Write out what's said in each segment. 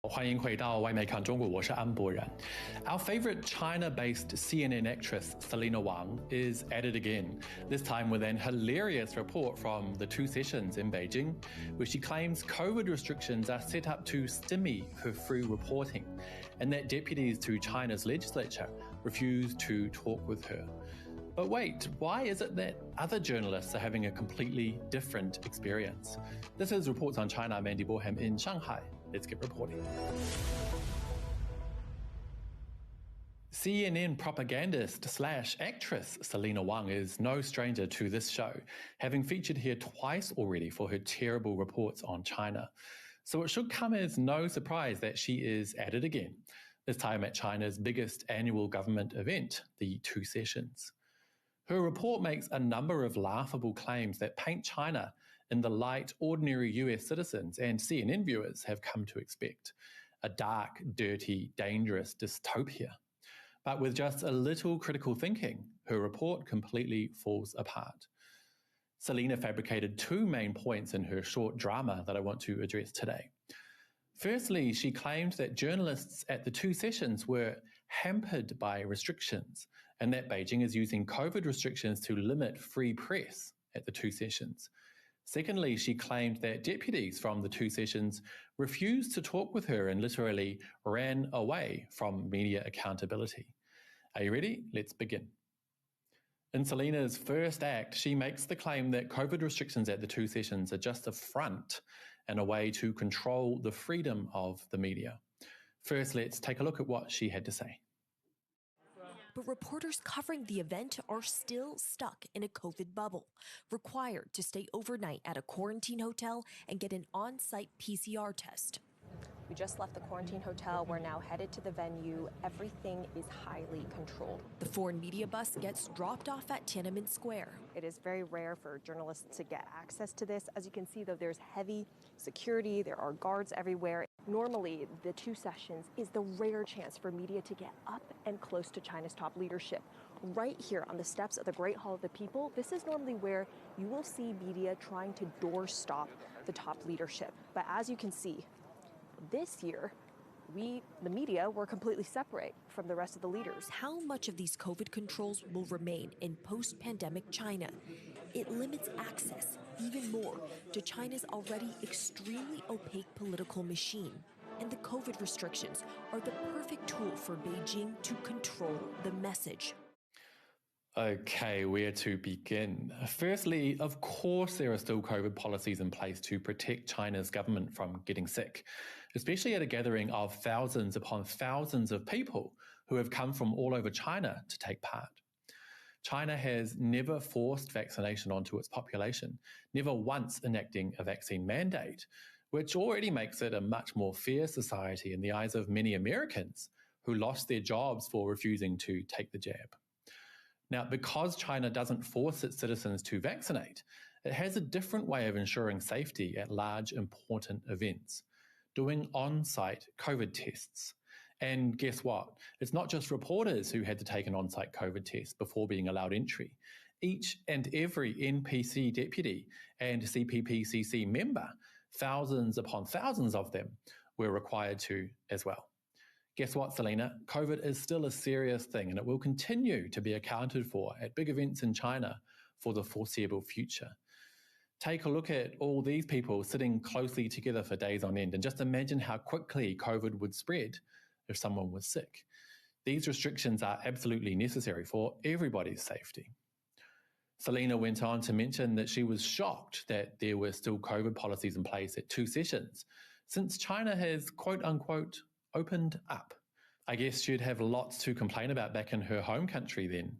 欢迎回到外媒看中国，我是安博然。Our favorite China-based CNN actress Selena Wang is at it again, this time with an hilarious report from the Two Sessions in Beijing, where she claims COVID restrictions are set up to stymie her free reporting, and that deputies to China's legislature refuse to talk with her. But wait, why is it that other journalists are having a completely different experience? This is Reports on China. I'm Andy Borham in Shanghai. Let's get reporting. CNN propagandist / actress Selena Wang is no stranger to this show, having featured here twice already for her terrible reports on China. So it should come as no surprise that she is at it again, this time at China's biggest annual government event, the Two Sessions. Her report makes a number of laughable claims that paint China in the light ordinary US citizens and CNN viewers have come to expect, a dark, dirty, dangerous dystopia. But with just a little critical thinking, her report completely falls apart. Selena fabricated two main points in her short drama that I want to address today. Firstly, she claimed that journalists at the Two Sessions were hampered by restrictions and that Beijing is using COVID restrictions to limit free press at the Two Sessions. Secondly, she claimed that deputies from the Two Sessions refused to talk with her and literally ran away from media accountability. Are you ready? Let's begin. In Selena's first act, she makes the claim that COVID restrictions at the Two Sessions are just a front and a way to control the freedom of the media. First, let's take a look at what she had to say. But reporters covering the event are still stuck in a COVID bubble, required to stay overnight at a quarantine hotel and get an on-site PCR test. We just left the quarantine hotel. We're now headed to the venue. Everything is highly controlled. The foreign media bus gets dropped off at Tiananmen Square. It is very rare for journalists to get access to this. As you can see, though, there's heavy security. There are guards everywhere. Normally, the Two Sessions is the rare chance for media to get up and close to China's top leadership. Right here on the steps of the Great Hall of the People, this is normally where you will see media trying to doorstop the top leadership. But as you can see, this year, the media, were completely separate from the rest of the leaders. How much of these COVID controls will remain in post-pandemic China? It limits access even more to China's already extremely opaque political machine. And the COVID restrictions are the perfect tool for Beijing to control the message. Okay, where to begin? Firstly, of course, there are still COVID policies in place to protect China's government from getting sick, especially at a gathering of thousands upon thousands of people who have come from all over China to take part. China has never forced vaccination onto its population, never once enacting a vaccine mandate, which already makes it a much more fair society in the eyes of many Americans who lost their jobs for refusing to take the jab. Now, because China doesn't force its citizens to vaccinate, it has a different way of ensuring safety at large, important events, doing on-site COVID tests. And guess what? It's not just reporters who had to take an on-site COVID test before being allowed entry. Each and every NPC deputy and CPPCC member, thousands upon thousands of them, were required to as well. Guess what, Selena? COVID is still a serious thing and it will continue to be accounted for at big events in China for the foreseeable future. Take a look at all these people sitting closely together for days on end and just imagine how quickly COVID would spread if someone was sick. These restrictions are absolutely necessary for everybody's safety. Selena went on to mention that she was shocked that there were still COVID policies in place at Two Sessions, since China has, quote unquote, opened up. I guess she'd have lots to complain about back in her home country then.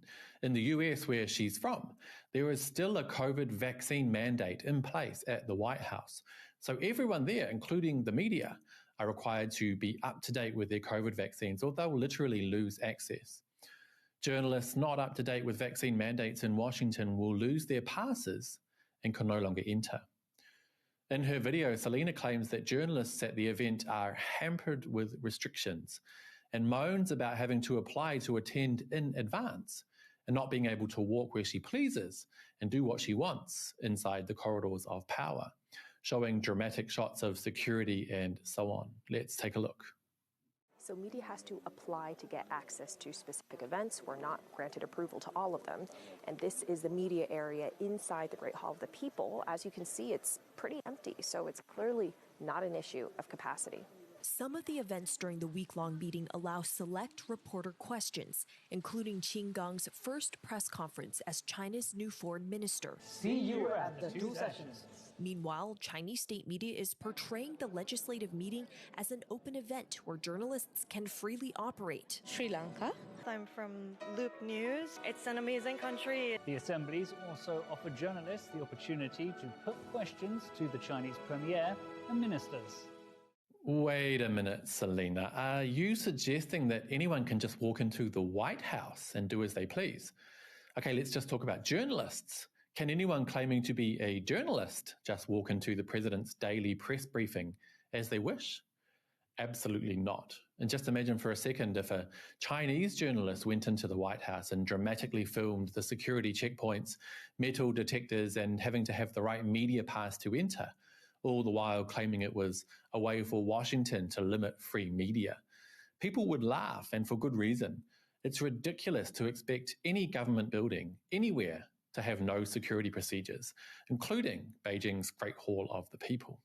In the US, where she's from, there is still a COVID vaccine mandate in place at the White House. So everyone there, including the media, are required to be up to date with their COVID vaccines or they'll literally lose access. Journalists not up to date with vaccine mandates in Washington will lose their passes and can no longer enter. In her video, Selena claims that journalists at the event are hampered with restrictions and moans about having to apply to attend in advance and not being able to walk where she pleases and do what she wants inside the corridors of power. showing dramatic shots of security and so on. Let's take a look. So media has to apply to get access to specific events. We're not granted approval to all of them. And this is the media area inside the Great Hall of the People. As you can see, it's pretty empty, so it's clearly not an issue of capacity. Some of the events during the week-long meeting allow select reporter questions, including Qin Gang's first press conference as China's new foreign minister. See you at the two sessions. Meanwhile, Chinese state media is portraying the legislative meeting as an open event where journalists can freely operate. Sri Lanka. I'm from Loop News. It's an amazing country. The assemblies also offer journalists the opportunity to put questions to the Chinese premier and ministers. Wait a minute, Selena. Are you suggesting that anyone can just walk into the White House and do as they please? Okay, let's just talk about journalists. Can anyone claiming to be a journalist just walk into the president's daily press briefing as they wish? Absolutely not. And just imagine for a second if a Chinese journalist went into the White House and dramatically filmed the security checkpoints, metal detectors, and having to have the right media pass to enter, all the while claiming it was a way for Washington to limit free media. People would laugh, and for good reason. It's ridiculous to expect any government building, anywhere, to have no security procedures, including Beijing's Great Hall of the People.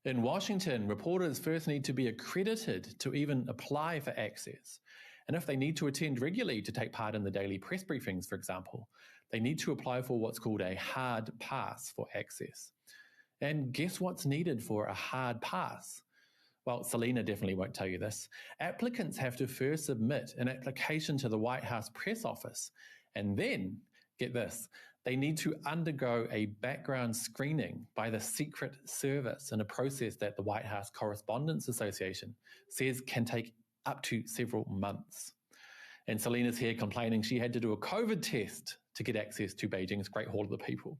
In Washington, reporters first need to be accredited to even apply for access. And if they need to attend regularly to take part in the daily press briefings, for example, they need to apply for what's called a hard pass for access. And guess what's needed for a hard pass? Well, Selena definitely won't tell you this. Applicants have to first submit an application to the White House press office. And then, get this, they need to undergo a background screening by the Secret Service in a process that the White House Correspondents Association says can take up to several months. And Selena's here complaining she had to do a COVID test to get access to Beijing's Great Hall of the People.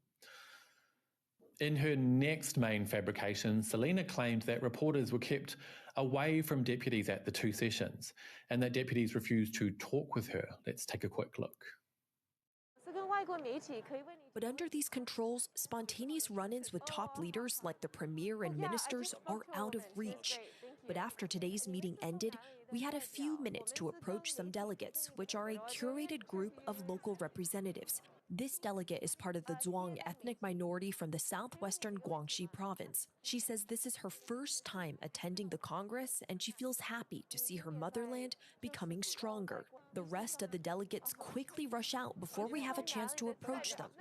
In her next main fabrication, Selena claimed that reporters were kept away from deputies at the two sessions and that deputies refused to talk with her. Let's take a quick look. But under these controls, spontaneous run-ins with top leaders like the premier and ministers are out of reach. But after today's meeting ended, we had a few minutes to approach some delegates, which are a curated group of local representatives. This delegate is part of the Zhuang ethnic minority from the southwestern Guangxi province. She says this is her first time attending the Congress, and she feels happy to see her motherland becoming stronger. The rest of the delegates quickly rush out before we have a chance to approach them.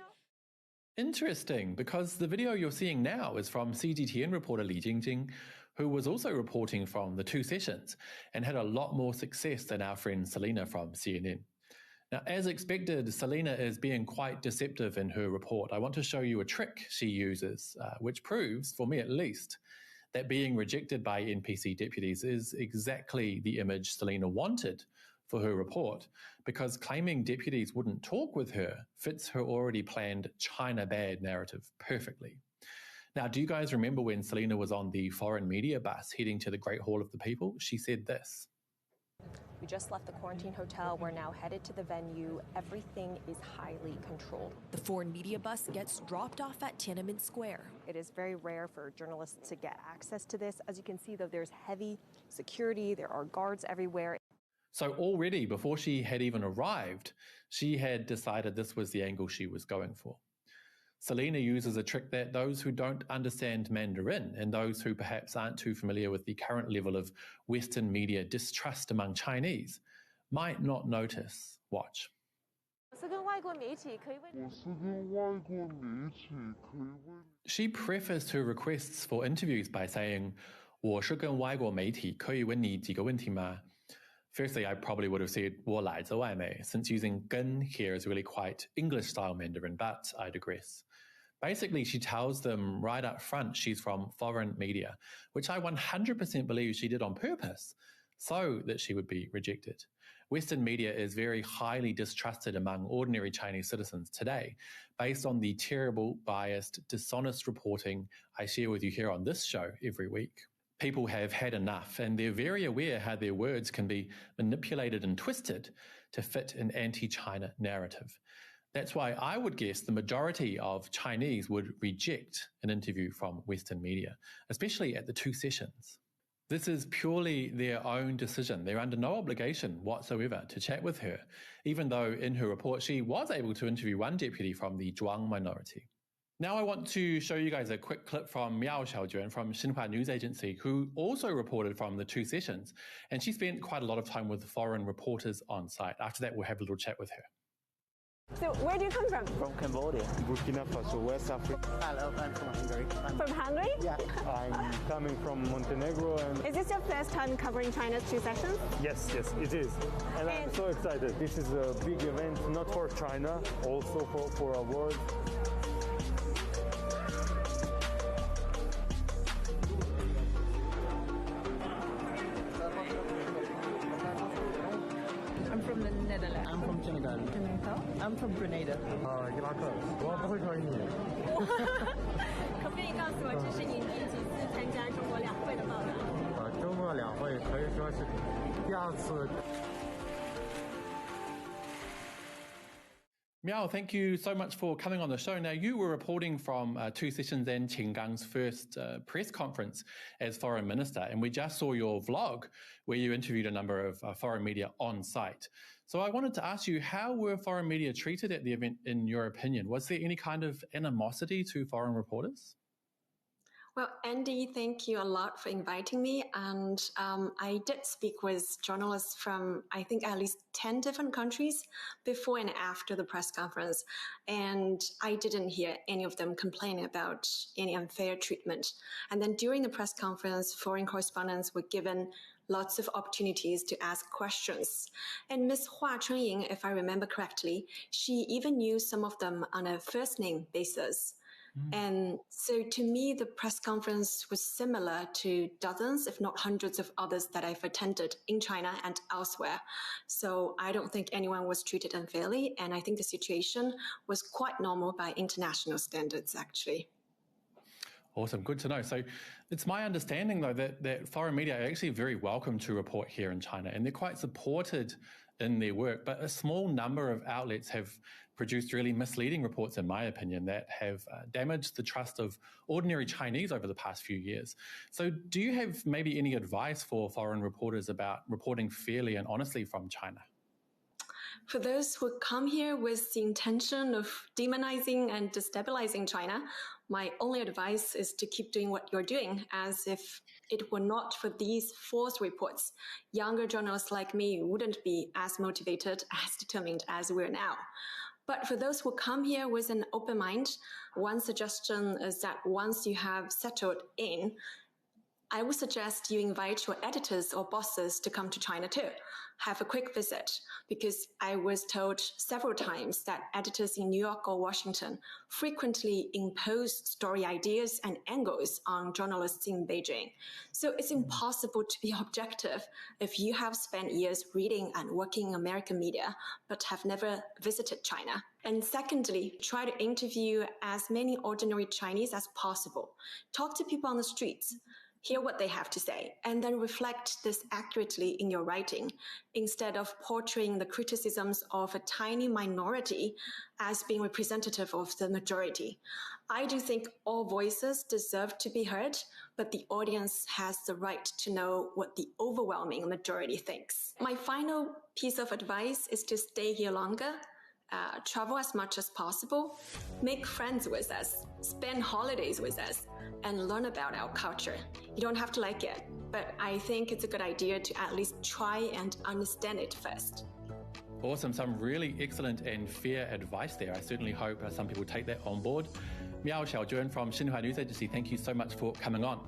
Interesting, because the video you're seeing now is from CGTN reporter Li Jingjing, who was also reporting from the two sessions and had a lot more success than our friend Selena from CNN. Now, as expected, Selena is being quite deceptive in her report. I want to show you a trick she uses, which proves, for me at least, that being rejected by NPC deputies is exactly the image Selena wanted for her report, because claiming deputies wouldn't talk with her fits her already planned China bad narrative perfectly. Now, do you guys remember when Selena was on the foreign media bus heading to the Great Hall of the People? She said this. We just left the quarantine hotel. We're now headed to the venue. Everything is highly controlled. The foreign media bus gets dropped off at Tiananmen Square. It is very rare for journalists to get access to this. As you can see, though, there's heavy security. There are guards everywhere. So already, before she had even arrived, she had decided this was the angle she was going for. Selena uses a trick that those who don't understand Mandarin and those who perhaps aren't too familiar with the current level of Western media distrust among Chinese might not notice. Watch. She prefaced her requests for interviews by saying, 我是跟外国媒体可以问你几个问题吗? Firstly, I probably would have said 我来自外媒, since using 跟 here is really quite English-style Mandarin, but I digress. Basically, she tells them right up front she's from foreign media, which I 100% believe she did on purpose, so that she would be rejected. Western media is very highly distrusted among ordinary Chinese citizens today, based on the terrible, biased, dishonest reporting I share with you here on this show every week. People have had enough, and they're very aware how their words can be manipulated and twisted to fit an anti-China narrative. That's why I would guess the majority of Chinese would reject an interview from Western media, especially at the two sessions. This is purely their own decision. They're under no obligation whatsoever to chat with her, even though in her report she was able to interview one deputy from the Zhuang minority. Now I want to show you guys a quick clip from Miao Xiaojuan from Xinhua News Agency, who also reported from the two sessions, and she spent quite a lot of time with foreign reporters on site. After that, we'll have a little chat with her. So where do you come from? From Cambodia. Burkina Faso, West Africa. Hello, I'm from Hungary. From Hungary? Yeah. I'm coming from Montenegro. And is this your first time covering China's two sessions? Yes, it is. And I'm so excited. This is a big event, not for China, also for our world. I'm from the Netherlands. I'm from Senegal. I'm from Grenada. Iraq. 我不会说英语。可不可以告诉我，这是您第几次参加中国两会的报道？中国两会可以说是第二次。Miao, thank you so much for coming on the show. Now, you were reporting from two sessions and Chen Gang's first press conference as foreign minister, and we just saw your vlog where you interviewed a number of foreign media on site. So I wanted to ask you, how were foreign media treated at the event, in your opinion? Was there any kind of animosity to foreign reporters? Well, Andy, thank you a lot for inviting me. And I did speak with journalists from, I think, at least 10 different countries before and after the press conference. And I didn't hear any of them complaining about any unfair treatment. And then during the press conference, foreign correspondents were given lots of opportunities to ask questions. And Ms. Hua Chunying, if I remember correctly, she even knew some of them on a first name basis. And so to me, the press conference was similar to dozens, if not hundreds of others that I've attended in China and elsewhere. So I don't think anyone was treated unfairly. And I think the situation was quite normal by international standards, actually. Awesome. Good to know. So it's my understanding, though, that foreign media are actually very welcome to report here in China, and they're quite supported in their work. But a small number of outlets have produced really misleading reports, in my opinion, that have damaged the trust of ordinary Chinese over the past few years. So do you have maybe any advice for foreign reporters about reporting fairly and honestly from China? For those who come here with the intention of demonizing and destabilizing China, my only advice is to keep doing what you're doing, as if it were not for these false reports, younger journalists like me wouldn't be as motivated, as determined as we're now. But for those who come here with an open mind, one suggestion is that once you have settled in, I would suggest you invite your editors or bosses to come to China too. Have a quick visit, because I was told several times that editors in New York or Washington frequently impose story ideas and angles on journalists in Beijing. So it's impossible to be objective if you have spent years reading and working in American media, but have never visited China. And secondly, try to interview as many ordinary Chinese as possible. Talk to people on the streets. Hear what they have to say, and then reflect this accurately in your writing, instead of portraying the criticisms of a tiny minority as being representative of the majority. I do think all voices deserve to be heard, but the audience has the right to know what the overwhelming majority thinks. My final piece of advice is to stay here longer. Travel as much as possible, make friends with us, spend holidays with us, and learn about our culture. You don't have to like it, but I think it's a good idea to at least try and understand it first. Awesome. Some really excellent and fair advice there. I certainly hope some people take that on board. Miao Xiaojuan from Xinhua News Agency, thank you so much for coming on.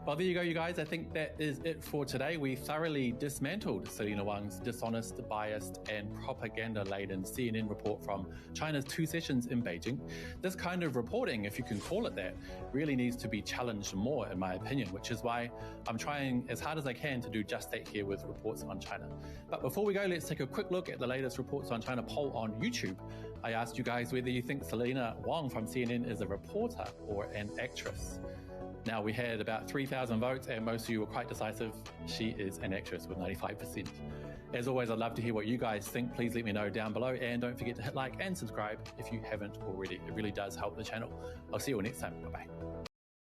Well, there you go, you guys. I think that is it for today. We thoroughly dismantled Selena Wang's dishonest, biased, and propaganda-laden CNN report from China's two sessions in Beijing. This kind of reporting, if you can call it that, really needs to be challenged more, in my opinion, which is why I'm trying as hard as I can to do just that here with Reports on China. But before we go, let's take a quick look at the latest Reports on China poll on YouTube. I asked you guys whether you think Selena Wang from CNN is a reporter or an actress. Now, we had about 3,000 votes, and most of you were quite decisive. She is an actress with 95%. As always, I'd love to hear what you guys think. Please let me know down below, and don't forget to hit like and subscribe if you haven't already. It really does help the channel. I'll see you all next time. Bye-bye.